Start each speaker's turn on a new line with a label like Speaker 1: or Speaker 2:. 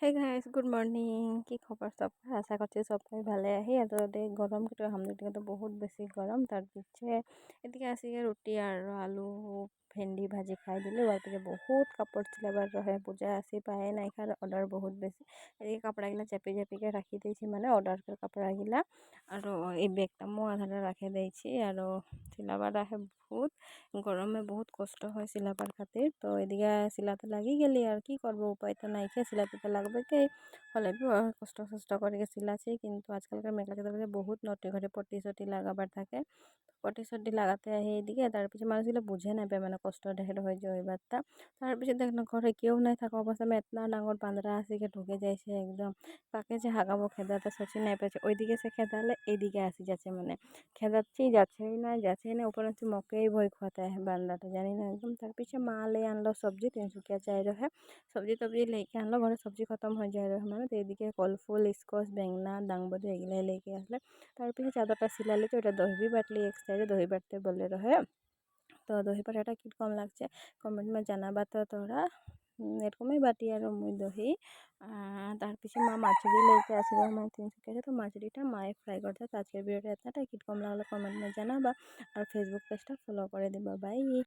Speaker 1: Hey guys, good morning. কি খবর সবার? আশা করছি সবাই ভালো আহি। আর গরম কিন্তু আমাদের দিকে তো বহুত বেশি গরম। তার পিছে এদিকে আসিকে ରୁଟି আর আলু ভেন্ডি ভাজি খাই দিলে। আর ଟିକେ ବହୁତ কাপড় চিলাবার রহে, পূজা আসি পায়ে নাই খার অর্ডার বহুত বেশি। এদিকে কাপড়াগুলা চেপি চেপিকে রাখি ଦେଇছি, মানে অর্ডার করে কাপড়াগুলা। আর এই ব্যাগটা মু আধারে রাখি ଦେଇছি। আর সিলাবার রাহে বহুত গরমে বহুত কষ্ট হয় সিলাবার খাতির। তো এদিকে সিলাতে লাগি গেলি, আর কি করবো, উপায় তো নাই, সিলাতে তো লাগবে কে হলে বি কষ্ট সষ্ট করে সিলাছি। কিন্তু আজকালকার মেখলা চাদরে বহুত নটি ঘরে পটি সটি লাগাবার থাকে। পটি সটি লাগাতে আহি এদিকে, তার পিছনে মানুষগুলো বুঝে নেবে, মানে কষ্ট ঢের হয়ে যায় ওইবারটা। তার পিছনে দেখ না, ঘরে কেউ নাই থাকা অবস্থা আমি এতনা ডাঙর বান্দরা আসিকে ঢুকে যাইছে একদম। কাকে যে হাগাবো খেদাতে সচি নাই পেয়েছে। ওইদিকে সে খেদালে এইদিকে আসি যাচ্ছে, মানে খেদাচ্ছি যাচ্ছেই না উপরে হচ্ছে মকেই ভয় খাতে है বান্দাটা, জানি না একদম। তার পিছে মা লে আনলো সবজি, 300 চাই রহে সবজি টবজি লেকে আনলো। ঘরে সবজি খতম হয়ে যায় রহে, মানে তো এদিকে কলফুল স্কোয়াশ বেংনা দাংবদি এগুলো লেকে আসলে। তার পিছে চাদরটা সিলালে তো এটা দহি বাটলি, এক সাইডে দহি বাটতে বলে রহে। তো দহি বাটাটা কীরকম লাগছে কমেন্ট में জানাবা। তো তোরা এরকমই বাটি আর মুই দহি। তার পিছে মা মাছুরি লেকে আসবে, মানে 300 তো মাছুরিটা মায়ে ফ্রাই করতে। তো আজকের ভিডিওটা এতটাই, কীরকম লাগলো কমেন্ট में জানাবা। আর ফেসবুক পেজটা ফলো করে দিবা। বাই।